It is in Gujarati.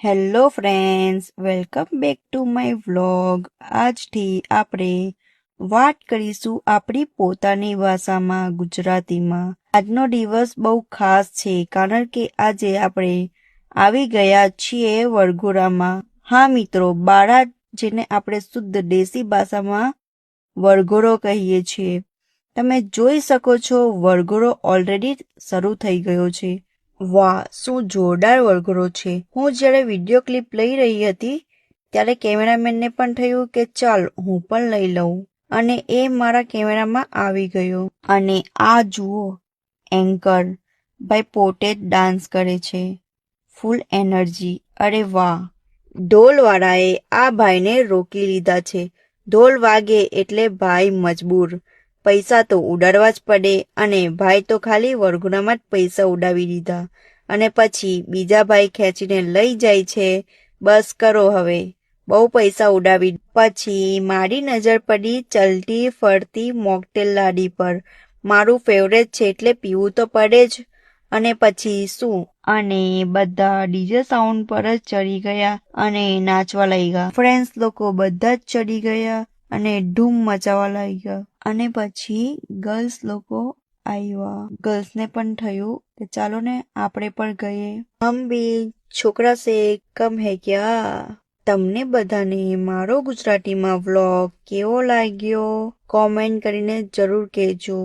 Hello friends, welcome back to my vlog. આજથી આપણે વાત કરીશું આપણી પોતાની ભાષામાં, ગુજરાતીમાં. આજનો દિવસ બહુ ખાસ છે કારણ કે આજે આપણે આવી ગયા છીએ વરઘોડામાં. હા મિત્રો, બારાત, જેને આપણે શુદ્ધ દેશી ભાષામાં વરઘોડો કહીએ છીએ. તમે જોઈ શકો છો વરઘોડો ઓલરેડી શરૂ થઈ ગયો છે. વાહ, શું જોરદાર વરઘોડો છે. હું જ્યારે વિડીયો ક્લિપ લઈ રહી હતી ત્યારે કેમેરામેનને પણ થયું કે ચાલ હું પણ લઈ લઉં, અને એ મારા કેમેરામાં આવી ગયો. અને આ જુઓ, એન્કર ભાઈ પોતે જ ડાન્સ કરે છે, ફૂલ એનર્જી. અરે વાહ. ઢોલવાળાએ આ ભાઈને રોકી લીધા છે. ઢોલ વાગે એટલે ભાઈ મજબૂર. પૈસા તો ઉડાડવા જ પડે, અને ભાઈ તો ખાલી વરઘોડામાં જ પૈસા ઉડાવી દીધા, અને પછી બીજા ભાઈ ખેંચીને લઈ જાય છે. બસ કરો હવે, બહુ પૈસા ઉડાવી. પછી મારી નજર પડી ચલતી ફરતી મોકટેલ લાડી પર. મારું ફેવરેટ છે એટલે પીવું તો પડે જ. અને પછી શું, અને બધા ડીજે સાઉન્ડ પર જ ચડી ગયા અને નાચવા લાગ્યા. ફ્રેન્ડ્સ લોકો બધા જ ચડી ગયા અને ધૂમ મચાવવા લાગ્યા. અને પછી ગર્લ્સ લોકો આવ્યા. ગર્લ્સને પણ થયું કે ચાલો ને આપણે પણ ગઈએ. હમ ભી છોકરા સે કમ હે ક્યા. તમને બધાને મારો ગુજરાતીમાં વ્લોગ કેવો લાગ્યો કોમેન્ટ કરીને જરૂર કહેજો.